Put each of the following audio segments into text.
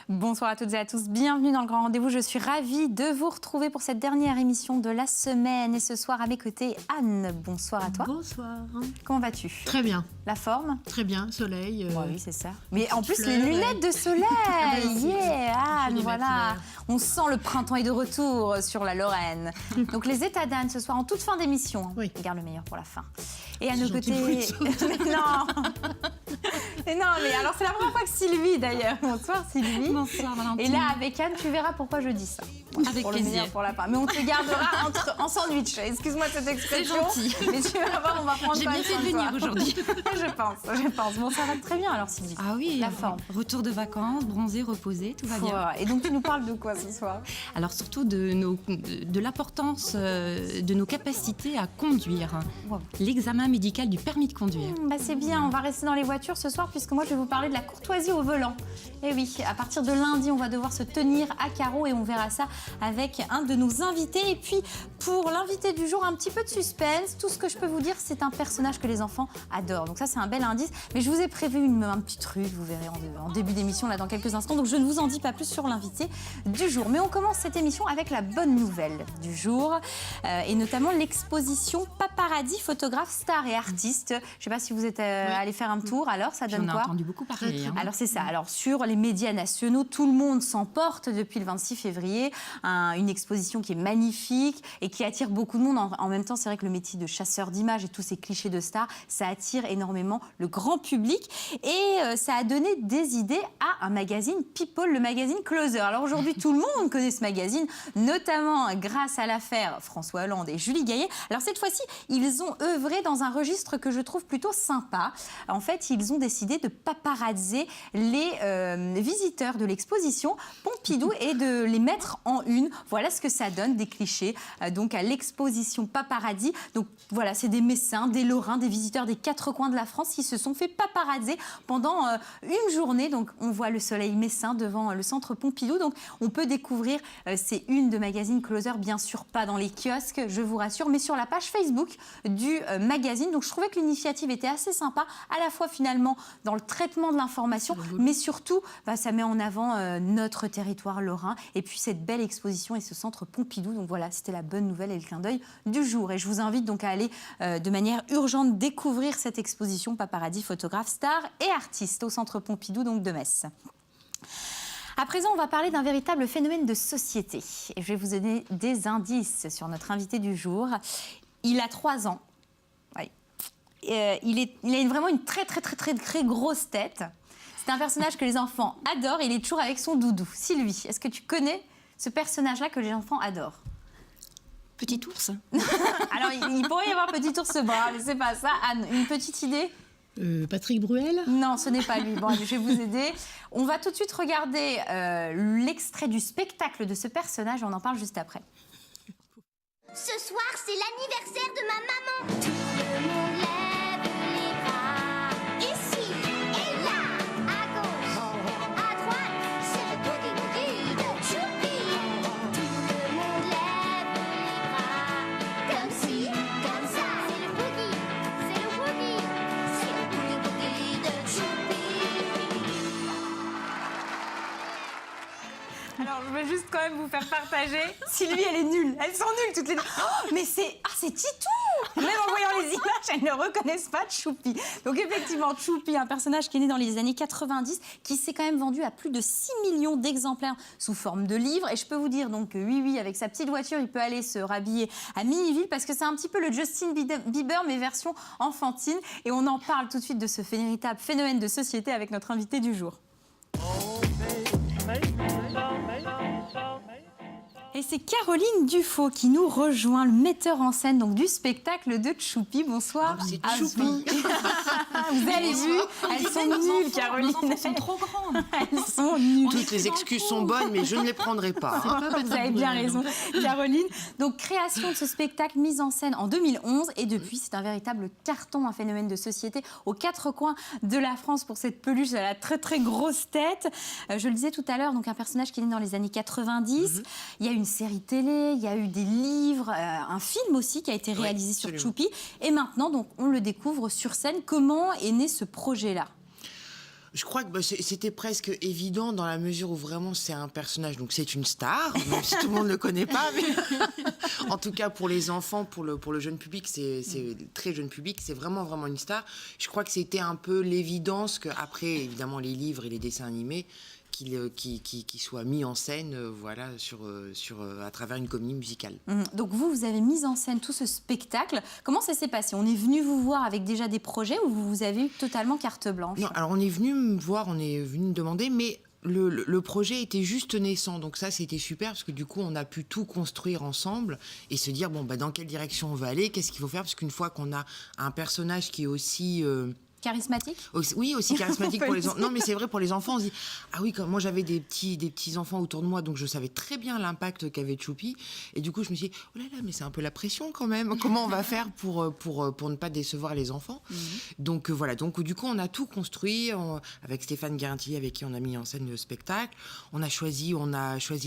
Bonsoir à toutes et à tous, bienvenue dans le Grand Rendez-vous. Je suis ravie de vous retrouver pour cette dernière émission de la semaine. Et ce soir, à mes côtés, Anne. Bonsoir à toi. Bonsoir. Comment vas-tu? Très bien. La forme? Très bien, soleil. Oui, c'est ça. Mais en plus, les lunettes de soleil. Yeah, Anne, voilà. On sent le printemps est de retour sur la Lorraine. Donc, les états d'Anne ce soir, en toute fin d'émission. Oui. On garde le meilleur pour la fin. Et à nos gentil côtés... Mais non. Mais non, mais alors c'est la première fois que Sylvie d'ailleurs. Bonsoir Sylvie. Bonsoir Valentine. Et là avec Anne, tu verras pourquoi je dis ça. Avec pour plaisir. Le meilleur pour la fin. Mais on te gardera en sandwich. Excuse-moi cette expression. C'est gentil. Mais tu vas voir, on va prendre J'ai soin bien fait de toi. venir aujourd'hui. je pense. Bon, ça va très bien alors Sylvie. Ah oui, La forme. Retour de vacances, bronzé, reposé, tout va bien. Et donc tu nous parles de quoi ce soir? Alors surtout de l'importance de nos capacités à conduire. Wow. L'examen médical du permis de conduire. Bah c'est bien, on va rester dans les voitures ce soir puisque moi je vais vous parler de la courtoisie au volant. Et oui, à partir de lundi, on va devoir se tenir à carreau et on verra ça avec un de nos invités. Et puis pour l'invité du jour, un petit peu de suspense. Tout ce que je peux vous dire, c'est un personnage que les enfants adorent. Donc ça, c'est un bel indice. Mais je vous ai prévu un petit truc, vous verrez en début d'émission là dans quelques instants. Donc je ne vous en dis pas plus sur l'invité du jour. Mais on commence cette émission avec la bonne nouvelle du jour et notamment l'exposition Paparazzi, photographes, stars et artistes. Je ne sais pas si vous êtes allé faire un tour. Alors, ça donne J'en ai quoi? entendu beaucoup parler. Hein. Alors c'est ça. Alors sur les médias nationaux, tout le monde s'emporte depuis le 26 février. Une exposition qui est magnifique et qui attire beaucoup de monde. En même temps, c'est vrai que le métier de chasseur d'images et tous ces clichés de stars, ça attire énormément le grand public. Et ça a donné des idées à un magazine People, le magazine Closer. Alors aujourd'hui, tout le monde connaît ce magazine, notamment grâce à l'affaire François Hollande et Julie Gaillet. Alors cette fois-ci, ils ont œuvré dans un registre que je trouve plutôt sympa. En fait, ils ont décidé de paparazzer les visiteurs de l'exposition Pompidou et de les mettre en une. Voilà ce que ça donne, des clichés. Donc à l'exposition Paparazzi. Donc voilà, c'est des Messins, des Lorrains, des visiteurs des quatre coins de la France qui se sont fait paparazzer pendant une journée. Donc on voit le soleil messin devant le centre Pompidou. Donc on peut découvrir ces unes de magazine Closer, bien sûr pas dans les kiosques, je vous rassure, mais sur la page Facebook du magazine. Donc je trouvais que l'initiative était assez sympa, à la fois finalement dans le traitement de l'information, mais surtout ça met en avant notre territoire lorrain et puis cette belle exposition et ce centre Pompidou. Donc voilà, c'était la bonne nouvelle et le clin d'œil du jour. Et je vous invite donc à aller de manière urgente découvrir cette exposition Paparazzi, photographes, stars et artistes au centre Pompidou donc de Metz. À présent, on va parler d'un véritable phénomène de société. Et je vais vous donner des indices sur notre invité du jour. Il a 3 ans. Oui. Il a vraiment une très grosse tête. C'est un personnage que les enfants adorent. Il est toujours avec son doudou. Sylvie, est-ce que tu connais ce personnage-là que les enfants adorent? Petit ours. Alors, il pourrait y avoir Petit ours brun, mais c'est pas ça. Anne, une petite idée? Patrick Bruel? Non, ce n'est pas lui. Bon, je vais vous aider. On va tout de suite regarder l'extrait du spectacle de ce personnage. On en parle juste après. Ce soir, c'est l'anniversaire de ma maman. Tout le monde lève les bras. Ici et là, à gauche, à droite, c'est le boogie-woogie de Choupi. Tout le monde lève les bras. Comme ci, comme ça, c'est le boogie, c'est le boogie, c'est le boogie-woogie de Choupi. Alors, je vais juste quand même vous faire partager. Sylvie, elle est nulle. Elles sont nulles toutes les deux. Oh, mais c'est Titou. Même en voyant les images, elles ne reconnaissent pas Choupi. Donc effectivement, Choupi, un personnage qui est né dans les années 90, qui s'est quand même vendu à plus de 6 millions d'exemplaires sous forme de livres. Et je peux vous dire donc que oui, avec sa petite voiture, il peut aller se rhabiller à Miniville parce que c'est un petit peu le Justin Bieber, mais version enfantine. Et on en parle tout de suite de ce véritable phénomène de société avec notre invité du jour. Et Et c'est Caroline Dufaux qui nous rejoint, le metteur en scène donc, du spectacle de Choupi. Bonsoir. Donc, c'est à Choupi. vous. Vous avez vu, elles sont nulles, Caroline. Nos enfants sont trop grandes. Elles sont nulles. Toutes les excuses sont bonnes, mais je ne les prendrai pas. hein. Vous avez bien raison, Caroline. Donc, création de ce spectacle, mise en scène en 2011. Et depuis, c'est un véritable carton, un phénomène de société aux quatre coins de la France pour cette peluche à la très, très grosse tête. Je le disais tout à l'heure, donc un personnage qui est né dans les années 90. Il y a eu une série télé, il y a eu des livres, un film aussi qui a été réalisé sur absolument. Choupi. Et maintenant, donc, on le découvre sur scène. Comment est né ce projet-là ? Je crois que c'était presque évident dans la mesure où vraiment c'est un personnage, donc c'est une star, même si tout le monde ne le connaît pas. Mais en tout cas pour les enfants, pour le jeune public, c'est très jeune public, c'est vraiment une star. Je crois que c'était un peu l'évidence qu'après, évidemment, les livres et les dessins animés, qui soit mis en scène voilà, à travers une comédie musicale. Donc vous avez mis en scène tout ce spectacle. Comment ça s'est passé ? On est venu vous voir avec déjà des projets ou vous avez eu totalement carte blanche ? Non, alors on est venu me voir, on est venu me demander, mais le projet était juste naissant, donc ça c'était super parce que du coup on a pu tout construire ensemble et se dire bon dans quelle direction on va aller, qu'est-ce qu'il faut faire, parce qu'une fois qu'on a un personnage qui est aussi Charismatique ? oui, aussi charismatique pour les enfants. Non, mais c'est vrai, pour les enfants, on se dit ah oui, comme moi j'avais des petits enfants autour de moi, donc je savais très bien l'impact qu'avait Choupi. Et du coup, je me suis dit oh là là, mais c'est un peu la pression quand même. Comment on va faire pour ne pas décevoir les enfants ? Donc voilà. Donc du coup, on a tout construit avec Stéphane Guérintilli, avec qui on a mis en scène le spectacle. On a choisi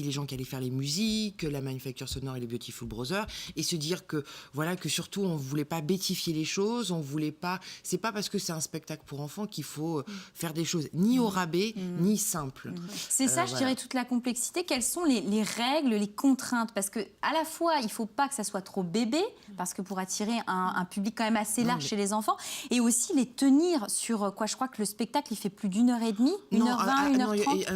les gens qui allaient faire les musiques, la manufacture sonore et les Beautiful Brothers, et se dire que voilà, que surtout on voulait pas bêtifier les choses, on voulait pas. C'est pas parce que c'est un spectacle pour enfants qu'il faut faire des choses ni au rabais ni simples. C'est ça, je dirais, toute la complexité. Quelles sont les règles, les contraintes ? Parce que à la fois, il ne faut pas que ça soit trop bébé, parce que pour attirer un public quand même assez large chez les enfants, et aussi les tenir sur quoi ? Je crois que le spectacle, il fait plus d'1h30, 1h20, 1h30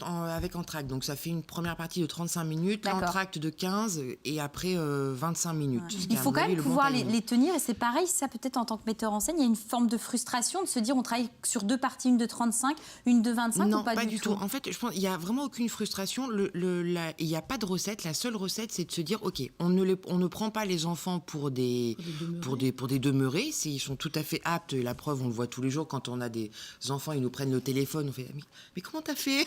avec entracte. Donc ça fait une première partie de 35 minutes, D'accord. l'entracte de 15 et après 25 minutes. Ce qui Il est, à faut mon quand avis, même le bon pouvoir timing. les tenir, et c'est pareil, ça peut-être en tant que metteur en scène, il y a une forme de frustration de se dire on travaille sur deux parties, une de 35, une de 25 Non, ou pas du tout. En fait, je pense qu'il n'y a vraiment aucune frustration. Il n'y a pas de recette. La seule recette, c'est de se dire, OK, on ne prend pas les enfants pour des demeurés. Ils sont tout à fait aptes. La preuve, on le voit tous les jours. Quand on a des enfants, ils nous prennent le téléphone. On fait, mais comment t'as fait ?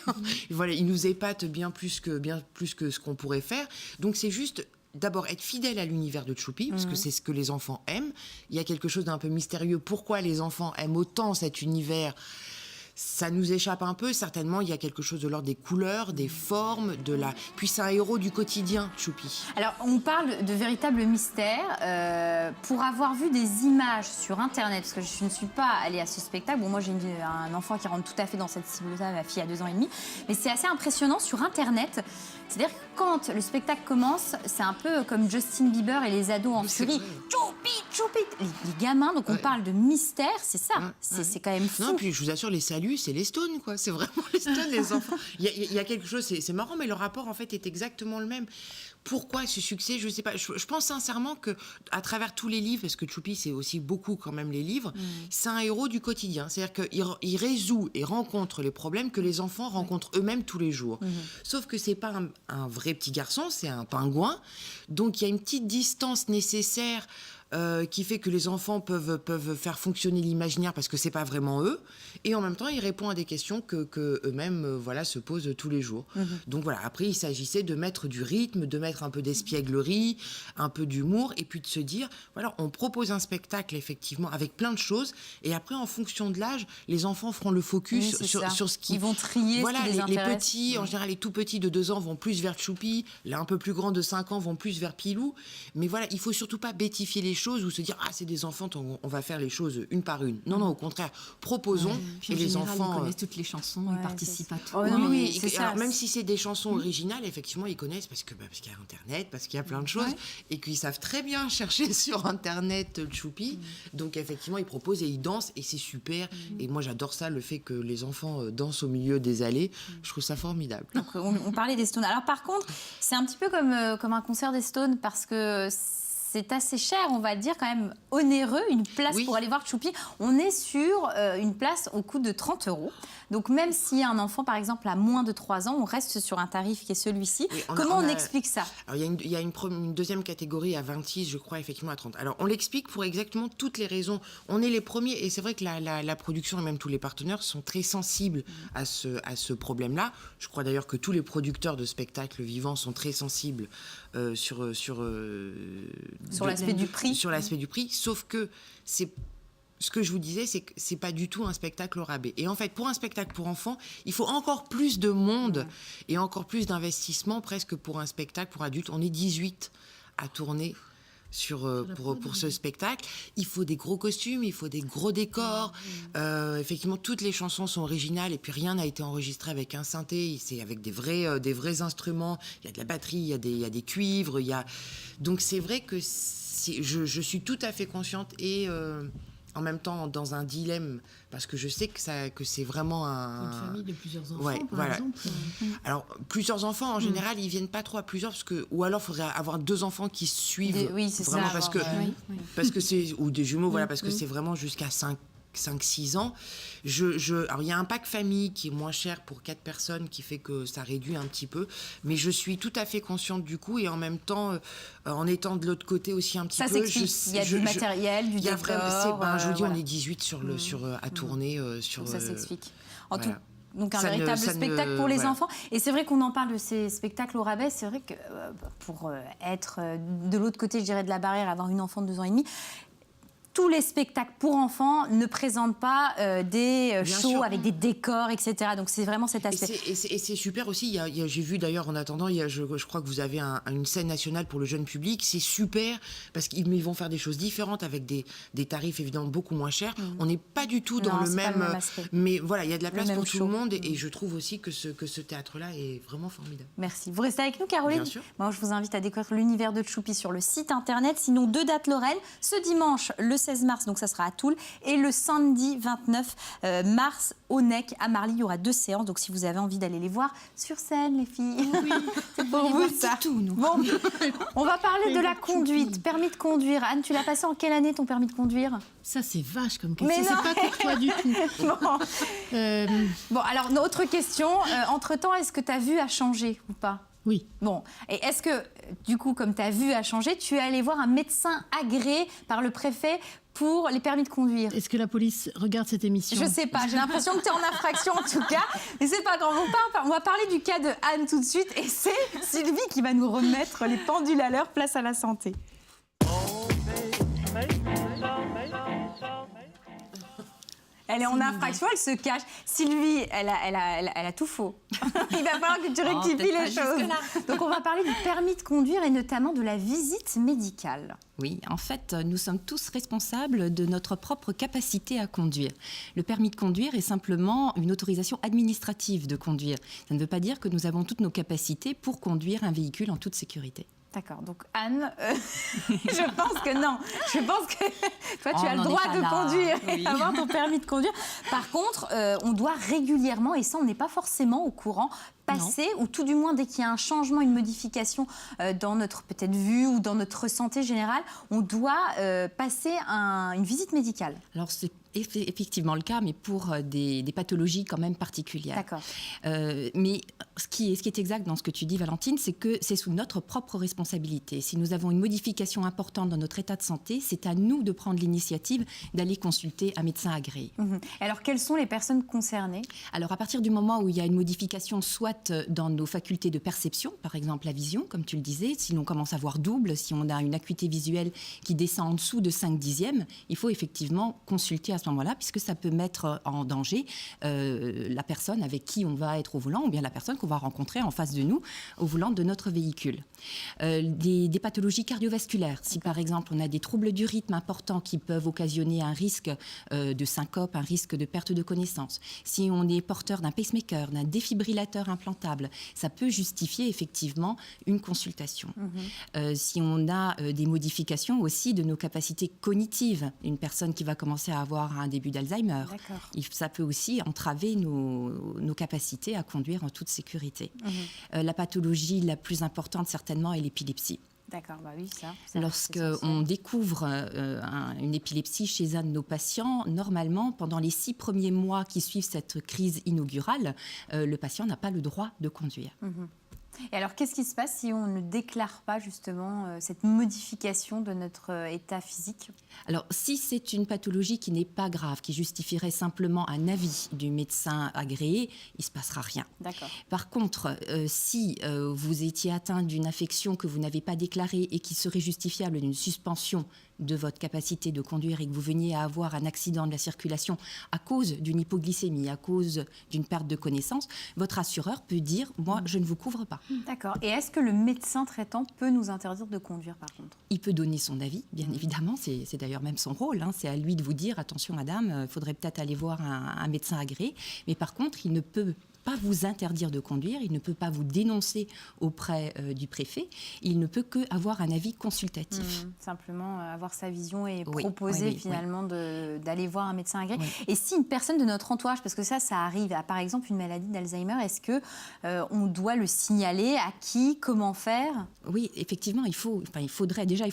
Voilà, ils nous épatent bien plus que ce qu'on pourrait faire. Donc, c'est juste d'abord être fidèle à l'univers de Choupi, parce que c'est ce que les enfants aiment. Il y a quelque chose d'un peu mystérieux. Pourquoi les enfants aiment autant cet univers ? Ça nous échappe un peu, certainement. Il y a quelque chose de l'ordre des couleurs, des formes, Puis c'est un héros du quotidien, Choupi. Alors, on parle de véritable mystère. Pour avoir vu des images sur Internet, parce que je ne suis pas allée à ce spectacle, bon, moi j'ai un enfant qui rentre tout à fait dans cette cible-là, ma fille a 2 ans et demi, mais c'est assez impressionnant sur Internet. C'est-à-dire que quand le spectacle commence, c'est un peu comme Justin Bieber et les ados en furie. Choupi, Choupi, les gamins, donc on parle de mystère, c'est ça. C'est quand même fou. Non, puis je vous assure, les saluts, c'est les Stones, quoi. C'est vraiment les Stones, les enfants. Il y a quelque chose, c'est marrant, mais le rapport, en fait, est exactement le même. Pourquoi ce succès ? Je sais pas. Je pense sincèrement que à travers tous les livres, parce que Choupi, c'est aussi beaucoup quand même les livres, c'est un héros du quotidien. C'est-à-dire qu'il résout et rencontre les problèmes que les enfants rencontrent eux-mêmes tous les jours. Sauf que c'est pas un vrai petit garçon, c'est un pingouin. Donc il y a une petite distance nécessaire qui fait que les enfants peuvent faire fonctionner l'imaginaire parce que c'est pas vraiment eux, et en même temps il répond à des questions que eux-mêmes voilà, se posent tous les jours. Donc voilà, après il s'agissait de mettre du rythme, de mettre un peu d'espièglerie, un peu d'humour, et puis de se dire voilà, on propose un spectacle effectivement avec plein de choses, et après en fonction de l'âge, les enfants feront le focus sur ce qui... Ils vont trier voilà, ce qui les intéresse. Les petits, en général les tout petits de 2 ans vont plus vers Choupi, les un peu plus grands de 5 ans vont plus vers Pilou, mais voilà, il faut surtout pas bêtifier les choses ou se dire c'est des enfants, on va faire les choses une par une. Non, au contraire, proposons, Puis et en les général, enfants ils connaissent toutes les chansons, ils participent à tout. Oh, non, oui, mais c'est ça. alors, même si c'est des chansons originales, effectivement, ils connaissent parce qu'il y a Internet, parce qu'il y a plein de choses, et qu'ils savent très bien chercher sur Internet Choupi. Donc, effectivement, ils proposent et ils dansent, et c'est super. Et moi, j'adore ça, le fait que les enfants dansent au milieu des allées. Je trouve ça formidable. Donc, on parlait des Stones. Alors, par contre, c'est un petit peu comme un concert des Stones, parce que c'est assez cher, on va dire, quand même onéreux, une place Oui. pour aller voir Choupi. On est sur une place au coût de 30 €. Donc même si un enfant, par exemple, a moins de 3 ans, on reste sur un tarif qui est celui-ci. Oui, Comment on on a- explique ça? Alors, il y a une deuxième catégorie à 26, je crois, effectivement, à 30. Alors, on l'explique pour exactement toutes les raisons. On est les premiers, et c'est vrai que la production et même tous les partenaires sont très sensibles à ce problème-là. Je crois d'ailleurs que tous les producteurs de spectacles vivants sont très sensibles sur l'aspect du prix. Sur l'aspect du prix, sauf que c'est... Ce que je vous disais, c'est que c'est pas du tout un spectacle au rabais. Et en fait, pour un spectacle pour enfants, il faut encore plus de monde et encore plus d'investissement presque pour un spectacle pour adultes. On est 18 à tourner pour ce spectacle. Il faut des gros costumes, il faut des gros décors. Effectivement, toutes les chansons sont originales et puis rien n'a été enregistré avec un synthé. C'est avec des vrais instruments. Il y a de la batterie, il y a des cuivres. Donc c'est vrai que je suis tout à fait consciente et en même temps dans un dilemme parce que je sais que c'est vraiment Une famille de plusieurs enfants, Ouais, par voilà. exemple. Alors plusieurs enfants en général ils viennent pas trop à plusieurs ou alors il faudrait avoir 2 enfants qui se suivent Oui, c'est vraiment ça. parce que c'est ou des jumeaux voilà parce que c'est vraiment jusqu'à 5-6 ans. Alors, il y a un pack famille qui est moins cher pour 4 personnes, qui fait que ça réduit un petit peu. Mais je suis tout à fait consciente du coût et en même temps, en étant de l'autre côté aussi un petit Ça peu. s'explique. Il y a du matériel, du il y a décor. je vous dis, voilà. on est 18 à tourner. Donc ça s'explique. Voilà. Donc un Ça ne- véritable ça ne- spectacle pour les voilà. enfants. Et c'est vrai qu'on en parle de ces spectacles au rabais. C'est vrai que pour être de l'autre côté, je dirais, de la barrière, avoir une enfant de 2 ans et demi, tous les spectacles pour enfants ne présentent pas des Bien shows sûr. avec des décors, etc. Donc c'est vraiment cet Et aspect. c'est super aussi. J'ai vu d'ailleurs en attendant, je crois que vous avez une scène nationale pour le jeune public. C'est super parce qu'ils vont faire des choses différentes avec des tarifs évidemment beaucoup moins chers. On n'est pas du tout dans Non, le c'est pas même. le même aspect. Mais voilà, il y a de la place même pour tout show. le monde et je trouve aussi que ce théâtre-là est vraiment formidable. Merci. Vous restez avec nous, Caroline? Bien sûr. Moi, je vous invite à découvrir l'univers de Choupi sur le site internet. Sinon, 2 dates Lorraine. Ce dimanche, le 16 mars, donc ça sera à Toul. Et le samedi 29 mars, au NEC, à Marly. Il y aura 2 séances. Donc, si vous avez envie d'aller les voir sur scène, les filles, c'est pour vous, ça. tout, nous. Bon, on va parler de la Choupi. conduite. Permis de conduire. Anne, tu l'as passé en quelle année, ton permis de conduire? Ça, c'est vache comme Mais question. non. C'est pas courtois du tout. Bon. Euh, Bon, alors, autre question. Entre-temps, est-ce que ta vue a changé ou pas? oui. Bon, et est-ce que, du coup, comme ta vue a changé, tu es allé voir un médecin agréé par le préfet pour les permis de conduire? Est-ce que la police regarde cette émission? Je sais pas, j'ai l'impression que tu es en infraction en tout cas, mais c'est pas grave. On va parler du cas de Anne tout de suite et c'est Sylvie qui va nous remettre les pendules à l'heure, place à la santé. Elle est en infraction, elle se cache. Sylvie, elle a tout faux. Il va falloir que tu rectifies peut-être pas les choses. jusque-là. Donc on va parler du permis de conduire et notamment de la visite médicale. Oui, en fait, nous sommes tous responsables de notre propre capacité à conduire. Le permis de conduire est simplement une autorisation administrative de conduire. Ça ne veut pas dire que nous avons toutes nos capacités pour conduire un véhicule en toute sécurité. D'accord, donc Anne, je pense que non. Je pense que toi, tu Oh, as le on n'en est droit pas de là. conduire et Oui. avoir ton permis de conduire. Par contre, on doit régulièrement, et ça, on n'est pas forcément au courant, passer, ou tout du moins dès qu'il y a un changement, une modification dans notre peut-être vue ou dans notre santé générale, on doit passer une visite médicale. Alors, c'est effectivement le cas, mais pour des pathologies quand même particulières. D'accord. Mais ce qui est exact dans ce que tu dis, Valentine, c'est que c'est sous notre propre responsabilité. Si nous avons une modification importante dans notre état de santé, c'est à nous de prendre l'initiative d'aller consulter un médecin agréé. Mhm. Alors, quelles sont les personnes concernées? Alors, à partir du moment où il y a une modification, soit dans nos facultés de perception, par exemple la vision, comme tu le disais, si l'on commence à voir double, si on a une acuité visuelle qui descend en dessous de 5/10, il faut effectivement consulter à ce moment-là, puisque ça peut mettre en danger la personne avec qui on va être au volant, ou bien la personne qu'on va rencontrer en face de nous au volant de notre véhicule. Des pathologies cardiovasculaires, si par exemple on a des troubles du rythme importants qui peuvent occasionner un risque de syncope, un risque de perte de connaissance, si on est porteur d'un pacemaker, d'un défibrillateur implantable, ça peut justifier effectivement une consultation. Si on a des modifications aussi de nos capacités cognitives, une personne qui va commencer à avoir un début d'Alzheimer, D'accord. ça peut aussi entraver nos capacités à conduire en toute sécurité. La pathologie la plus importante certainement est l'épilepsie. D'accord, bah oui, ça. c'est Lorsqu'on essentiel. découvre une épilepsie chez un de nos patients, normalement, pendant les 6 premiers mois qui suivent cette crise inaugurale, le patient n'a pas le droit de conduire. Et alors, qu'est-ce qui se passe si on ne déclare pas justement cette modification de notre état physique? Alors, si c'est une pathologie qui n'est pas grave, qui justifierait simplement un avis du médecin agréé, il ne se passera rien. D'accord. Par contre, si vous étiez atteint d'une infection que vous n'avez pas déclarée et qui serait justifiable d'une suspension de votre capacité de conduire et que vous veniez à avoir un accident de la circulation à cause d'une hypoglycémie, à cause d'une perte de connaissance, votre assureur peut dire « moi, je ne vous couvre pas ». D'accord. Et est-ce que le médecin traitant peut nous interdire de conduire, par contre? Il peut donner son avis, bien évidemment, c'est d'ailleurs même son rôle, hein. C'est à lui de vous dire « attention madame, il faudrait peut-être aller voir un médecin agréé ». Mais par contre, il ne peut pas vous interdire de conduire, il ne peut pas vous dénoncer auprès du préfet, il ne peut qu'avoir un avis consultatif. Simplement avoir sa vision et Oui, proposer oui, oui, finalement d'aller voir un médecin agréé. Oui. Et si une personne de notre entourage, parce que ça arrive, à, par exemple une maladie d'Alzheimer, est-ce que on doit le signaler? À qui? Comment faire? Oui, effectivement, il faut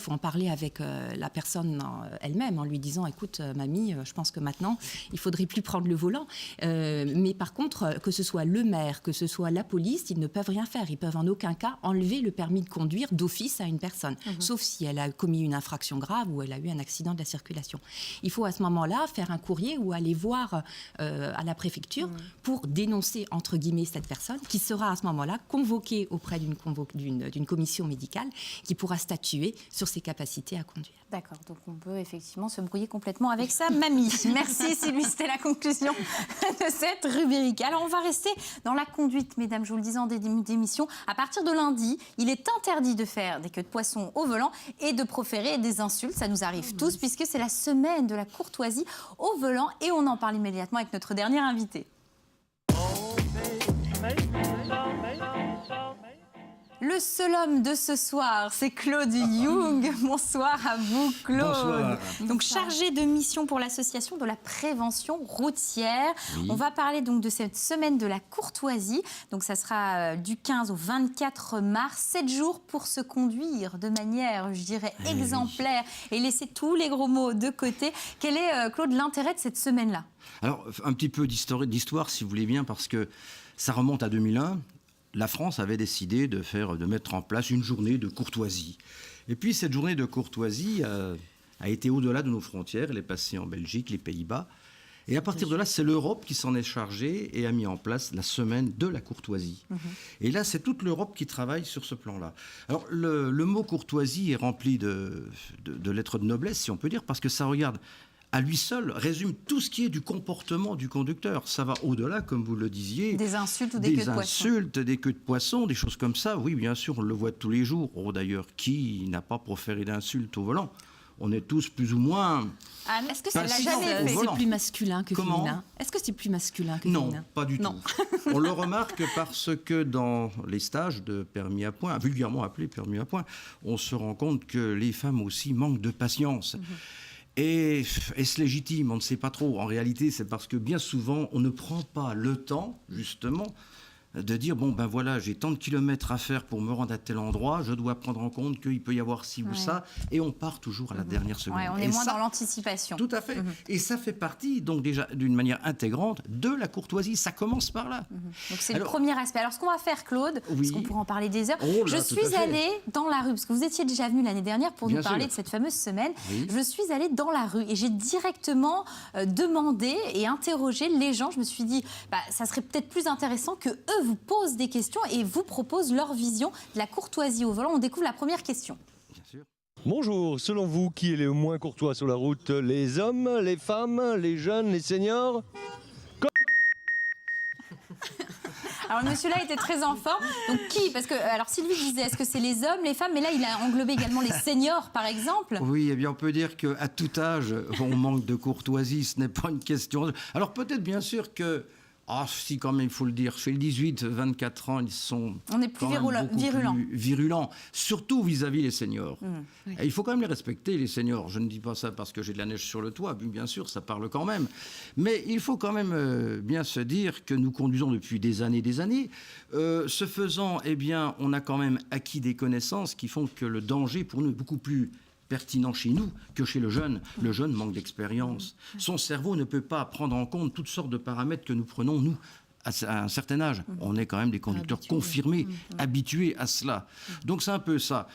en parler avec la personne elle-même en lui disant « écoute, mamie, je pense que maintenant, il faudrait plus prendre le volant ». Mais par contre, que ce soit le maire, que ce soit la police, ils ne peuvent rien faire. Ils peuvent en aucun cas enlever le permis de conduire d'office à une personne, sauf si elle a commis une infraction grave ou elle a eu un accident de la circulation. Il faut à ce moment-là faire un courrier ou aller voir à la préfecture pour dénoncer, entre guillemets, cette personne qui sera à ce moment-là convoquée auprès d'une commission médicale qui pourra statuer sur ses capacités à conduire. D'accord, donc on peut effectivement se brouiller complètement avec sa mamie. Merci Sylvie, c'était la conclusion de cette rubrique. Alors on va rester dans la conduite, mesdames, je vous le disais en début d'émission. À partir de lundi, il est interdit de faire des queues de poisson au volant et de proférer des insultes. Ça nous arrive tous puisque c'est la semaine de la courtoisie au volant et on en parle immédiatement avec notre dernier invité. Le seul homme de ce soir, c'est Claude Young. Bonsoir à vous, Claude. Bonsoir. Donc, chargé de mission pour l'association de la prévention routière. Oui. On va parler donc de cette semaine de la courtoisie. Donc, ça sera du 15 au 24 mars. 7 jours pour se conduire de manière, je dirais, exemplaire et laisser tous les gros mots de côté. Quel est, Claude, l'intérêt de cette semaine-là? Alors, un petit peu d'histoire, si vous voulez bien, parce que ça remonte à 2001. La France avait décidé de mettre en place une journée de courtoisie. Et puis, cette journée de courtoisie a été au-delà de nos frontières. Elle est passée en Belgique, les Pays-Bas. Et à partir de là, c'est l'Europe qui s'en est chargée et a mis en place la semaine de la courtoisie. Et là, c'est toute l'Europe qui travaille sur ce plan-là. Alors, le mot courtoisie est rempli de lettres de noblesse, si on peut dire, parce que ça regarde à lui seul, résume tout ce qui est du comportement du conducteur. Ça va au-delà, comme vous le disiez. Des insultes ou des queues de poisson. Des insultes, des queues de poisson, des choses comme ça. Oui, bien sûr, on le voit tous les jours. Oh, d'ailleurs, qui n'a pas proféré d'insultes au volant? On est tous plus ou moins... Anne, est-ce que ça l'a Passivement jamais au fait? volant. C'est plus masculin que Comment? féminin. Est-ce que c'est plus masculin que Non, féminin? pas du tout. On le remarque parce que dans les stages de permis à point, vulgairement appelés permis à point, on se rend compte que les femmes aussi manquent de patience. Et est-ce légitime? On ne sait pas trop. En réalité, c'est parce que bien souvent, on ne prend pas le temps, justement, de dire, bon, ben voilà, j'ai tant de kilomètres à faire pour me rendre à tel endroit, je dois prendre en compte qu'il peut y avoir ci ou ça, et on part toujours à la dernière seconde. Ouais, on est Et moins ça, dans l'anticipation. tout à fait. Et ça fait partie, donc déjà, d'une manière intégrante de la courtoisie. Ça commence par là. Donc c'est le Alors- premier aspect. Alors ce qu'on va faire, Claude, parce Oui. qu'on pourra en parler des heures, Oh là, je tout à suis fait. allée dans la rue, parce que vous étiez déjà venu l'année dernière pour Bien nous parler sûr. de cette fameuse semaine. Oui. Je suis allée dans la rue et j'ai directement demandé et interrogé les gens. Je me suis dit, ça serait peut-être plus intéressant que eux vous posent des questions et vous proposent leur vision de la courtoisie au volant. On découvre la première question. Bien sûr. Bonjour, selon vous, qui est le moins courtois sur la route? Les hommes, les femmes, les jeunes, les seniors? Alors le monsieur-là était très en forme. Donc qui? Parce que alors Sylvie disait, est-ce que c'est les hommes, les femmes? Mais là, il a englobé également les seniors, par exemple. Oui, eh bien, on peut dire qu'à tout âge, on manque de courtoisie. Ce n'est pas une question. Alors peut-être bien sûr que Ah si, quand même, il faut le dire. Chez les 18-24 ans, ils sont On est plus quand même beaucoup virulents. plus virulents, surtout vis-à-vis des seniors. Et il faut quand même les respecter, les seniors. Je ne dis pas ça parce que j'ai de la neige sur le toit, bien sûr, ça parle quand même. Mais il faut quand même bien se dire que nous conduisons depuis des années. Ce faisant, eh bien, on a quand même acquis des connaissances qui font que le danger, pour nous, est beaucoup plus pertinent chez nous que chez le jeune. Le jeune manque d'expérience. Son cerveau ne peut pas prendre en compte toutes sortes de paramètres que nous prenons, nous, à un certain âge. On est quand même des conducteurs confirmés, habitués à cela. Donc c'est un peu ça.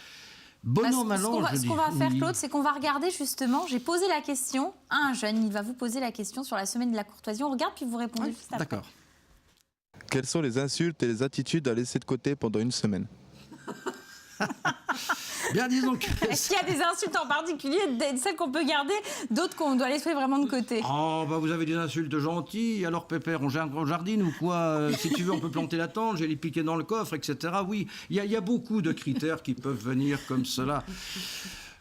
Bon an, mal an, ce qu'on va faire, Claude, c'est qu'on va regarder justement, j'ai posé la question à un jeune, il va vous poser la question sur la semaine de la courtoisie. On regarde puis vous répondez juste après. D'accord. Quelles sont les insultes et les attitudes à laisser de côté pendant une semaine? Bien, disons que... Est-ce qu'il y a des insultes en particulier, celles qu'on peut garder, d'autres qu'on doit laisser vraiment de côté? Oh, bah vous avez des insultes gentilles, alors Pépère, on jardine ou quoi? Si tu veux, on peut planter la tente, j'ai les piquets dans le coffre, etc. Oui, il y a beaucoup de critères qui peuvent venir comme cela.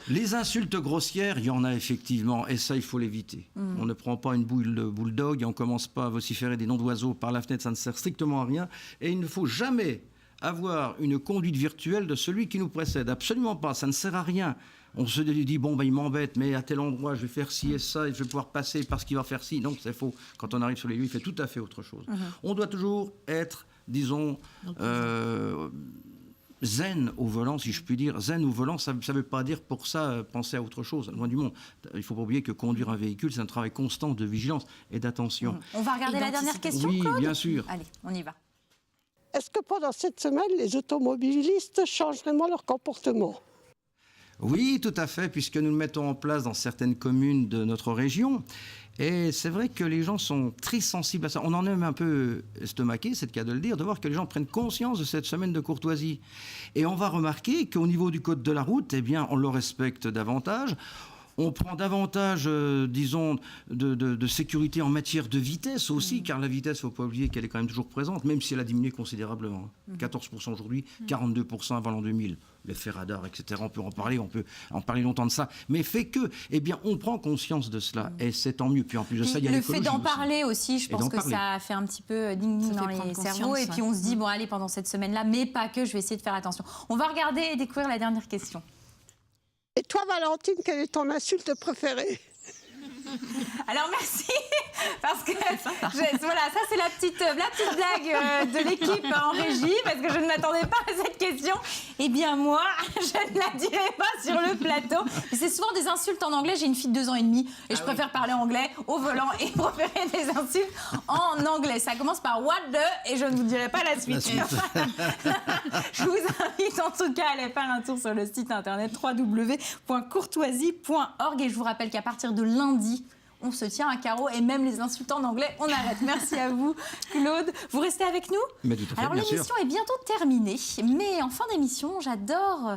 Les insultes grossières, il y en a effectivement, et ça, il faut l'éviter. On ne prend pas une boule de bulldog et on ne commence pas à vociférer des noms d'oiseaux par la fenêtre, ça ne sert strictement à rien. Et il ne faut jamais avoir une conduite virtuelle de celui qui nous précède. Absolument pas, ça ne sert à rien. On se dit, bon, il m'embête, mais à tel endroit, je vais faire ci et ça, et je vais pouvoir passer parce qu'il va faire ci. Non, c'est faux. Quand on arrive sur les lieux, il fait tout à fait autre chose. On doit toujours être, disons, zen au volant, si je puis dire. Zen au volant, ça ne veut pas dire pour ça penser à autre chose, loin du monde. Il ne faut pas oublier que conduire un véhicule, c'est un travail constant de vigilance et d'attention. On va regarder la dernière question, Oui, Claude? bien sûr. Allez, on y va. Est-ce que pendant cette semaine, les automobilistes changent vraiment leur comportement? Oui, tout à fait, puisque nous le mettons en place dans certaines communes de notre région. Et c'est vrai que les gens sont très sensibles à ça. On en est même un peu estomaqué, c'est le cas de le dire, de voir que les gens prennent conscience de cette semaine de courtoisie. Et on va remarquer qu'au niveau du code de la route, eh bien, on le respecte davantage. On prend davantage, disons, de sécurité en matière de vitesse aussi, car la vitesse, il ne faut pas oublier qu'elle est quand même toujours présente, même si elle a diminué considérablement. 14% aujourd'hui, 42% avant l'an 2000. L'effet radar, etc. On peut en parler, on peut en parler longtemps de ça. Mais fait que, eh bien, on prend conscience de cela, et c'est tant mieux. Puis en plus de ça, il y a le fait l'écologie d'en aussi. parler aussi, je pense que parler. ça fait un petit peu ding-ding dans les cerveaux. Et puis on se dit, bon, allez, pendant cette semaine-là, mais pas que, je vais essayer de faire attention. On va regarder et découvrir la dernière question. Et toi, Valentine, quelle est ton insulte préférée? Alors merci, parce que voilà, ça c'est la petite blague de l'équipe en régie, parce que je ne m'attendais pas à cette question. Eh bien moi, je ne la dirai pas sur le plateau. C'est souvent des insultes en anglais, j'ai une fille de 2 ans et demi, et je préfère parler anglais au volant et préférer des insultes en anglais. Ça commence par what the, et je ne vous dirai pas la suite. Je vous invite en tout cas à aller faire un tour sur le site internet www.courtoisie.org, et je vous rappelle qu'à partir de lundi, on se tient à carreau, et même les insultes en anglais, on arrête. Merci à vous, Claude. Vous restez avec nous? Mais tout à fait, Alors bien sûr. l'émission est bientôt terminée, mais en fin d'émission, j'adore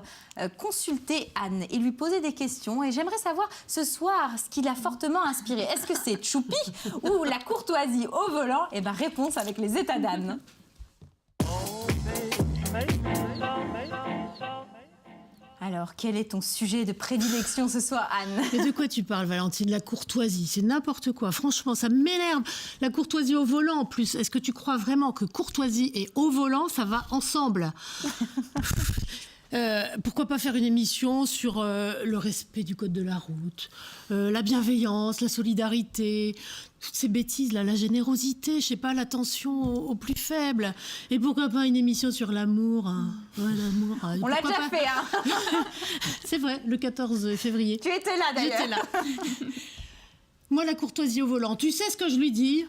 consulter Anne et lui poser des questions. Et j'aimerais savoir ce soir ce qui l'a fortement inspiré. Est-ce que c'est Choupi ou la courtoisie au volant? Eh bien, réponse avec les états d'Anne. Alors, quel est ton sujet de prédilection ce soir, Anne? Mais de quoi tu parles, Valentine? La courtoisie, c'est n'importe quoi. Franchement, ça m'énerve. La courtoisie au volant, en plus. Est-ce que tu crois vraiment que courtoisie et au volant, ça va ensemble? Pourquoi pas faire une émission sur le respect du code de la route, la bienveillance, la solidarité, toutes ces bêtises là, la générosité, je sais pas, l'attention aux plus faibles. Et pourquoi pas une émission sur l'amour, hein. Ouais, l'amour. On l'a déjà fait, hein. C'est vrai, le 14 février. Tu étais là, d'ailleurs. J'étais là. Moi, la courtoisie au volant, tu sais ce que je lui dis?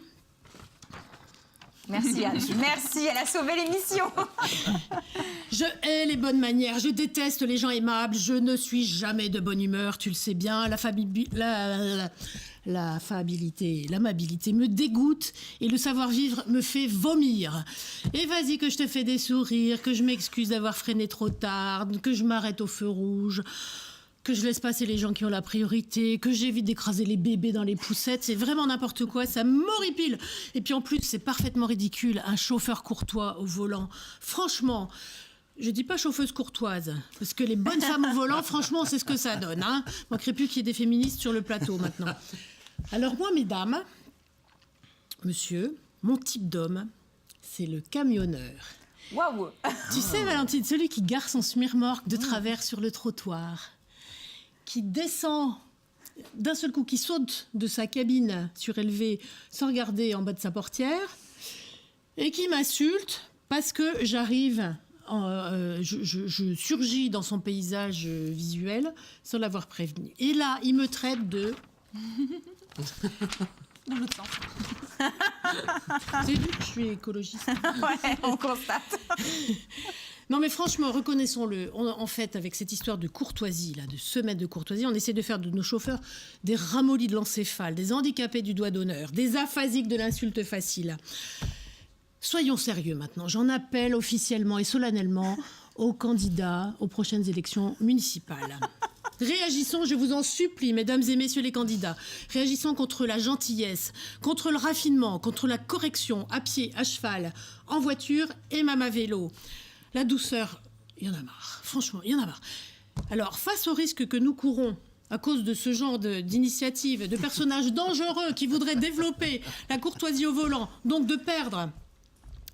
Merci, Anne. Merci, elle a sauvé l'émission. Je hais les bonnes manières, je déteste les gens aimables, je ne suis jamais de bonne humeur, tu le sais bien. L'affabilité, l'amabilité me dégoûte et le savoir-vivre me fait vomir. Et vas-y que je te fais des sourires, que je m'excuse d'avoir freiné trop tard, que je m'arrête au feu rouge, que je laisse passer les gens qui ont la priorité, que j'évite d'écraser les bébés dans les poussettes. C'est vraiment n'importe quoi, ça m'horripile. Et puis en plus, c'est parfaitement ridicule, un chauffeur courtois au volant. Franchement, je dis pas chauffeuse courtoise, parce que les bonnes femmes au volant, franchement, c'est ce que ça donne. Hein. Manquerait plus qu'il y ait des féministes sur le plateau maintenant. Alors moi, mesdames, monsieur, Mon type d'homme, c'est le camionneur. Waouh! Tu sais, Valentine, celui qui gare son semi-remorque de travers sur le trottoir, qui descend d'un seul coup, qui saute de sa cabine surélevée sans regarder en bas de sa portière et qui m'insulte parce que j'arrive, je surgis dans son paysage visuel sans l'avoir prévenu. Et là, il me traite de... Dans l'autre sens. C'est vu que je suis écologiste. Ouais, on constate. Non mais franchement, reconnaissons-le, en fait, avec cette histoire de courtoisie, là, de semaine de courtoisie, on essaie de faire de nos chauffeurs des ramollis de l'encéphale, des handicapés du doigt d'honneur, des aphasiques de l'insulte facile. Soyons sérieux maintenant, j'en appelle officiellement et solennellement aux candidats aux prochaines élections municipales. Réagissons, je vous en supplie, mesdames et messieurs les candidats. Réagissons contre la gentillesse, contre le raffinement, contre la correction, à pied, à cheval, en voiture et même à vélo. La douceur, il y en a marre. Franchement, il y en a marre. Alors, face au risque que nous courons à cause de ce genre d'initiative, de personnages dangereux qui voudraient développer la courtoisie au volant, donc de perdre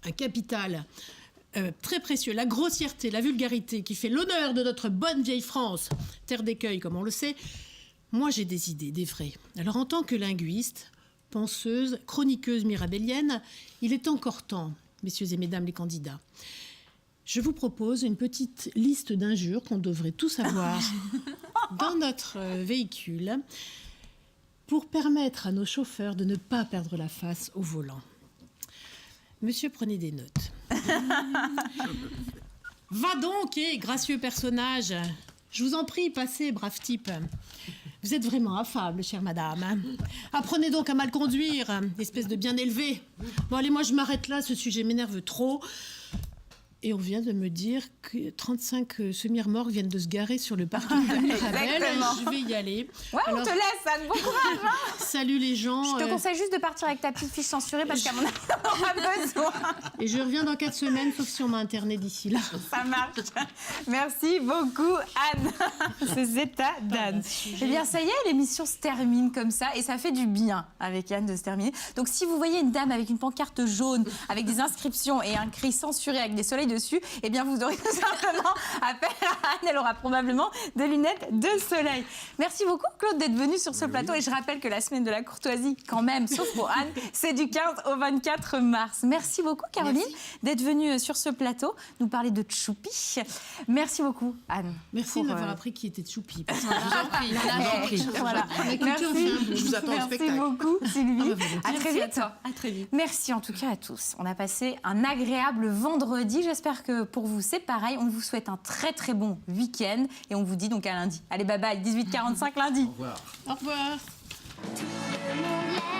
un capital très précieux, la grossièreté, la vulgarité qui fait l'honneur de notre bonne vieille France, terre d'écueil comme on le sait, moi j'ai des idées, des vraies. Alors en tant que linguiste, penseuse, chroniqueuse mirabellienne, il est encore temps, messieurs et mesdames les candidats, je vous propose une petite liste d'injures qu'on devrait tous avoir dans notre véhicule pour permettre à nos chauffeurs de ne pas perdre la face au volant. Monsieur, prenez des notes. Va donc, gracieux personnage. Je vous en prie, passez, brave type. Vous êtes vraiment affable, chère madame. Apprenez donc à mal conduire, espèce de bien élevé. Bon, allez, moi, je m'arrête là, ce sujet m'énerve trop. Et on vient de me dire que 35 semi-remorques viennent de se garer sur le parking de Mirabel. Je vais y aller. Ouais, alors, on te laisse, Anne. Bon courage. Hein. Salut les gens. Je te conseille juste de partir avec ta petite fiche censurée parce qu'à mon avis, on aura besoin. Et je reviens dans 4 semaines, sauf si on m'a interné d'ici là. Ça marche. Merci beaucoup, Anne. Ces états d'Anne. Eh bien, ça y est, l'émission se termine comme ça et ça fait du bien avec Anne de se terminer. Donc, si vous voyez une dame avec une pancarte jaune, avec des inscriptions et un cri censuré avec des soleils dessus, eh bien vous aurez tout simplement affaire à Anne. Elle aura probablement des lunettes de soleil. Merci beaucoup Claude d'être venu sur ce plateau et je rappelle que la semaine de la courtoisie, quand même, sauf pour Anne, c'est du 15 au 24 mars. Merci beaucoup Caroline d'être venue sur ce plateau nous parler de Tchoupi. Merci beaucoup Anne. Merci de m'avoir appris qui était Tchoupi. Voilà. Merci. Je vous attends au spectacle. Merci beaucoup Sylvie. À très vite. À très vite. Merci en tout cas à tous. On a passé un agréable vendredi. J'espère que pour vous, c'est pareil. On vous souhaite un très très bon week-end et on vous dit donc à lundi. Allez, bye bye, 18h45 lundi. Au revoir. Au revoir. Tout le monde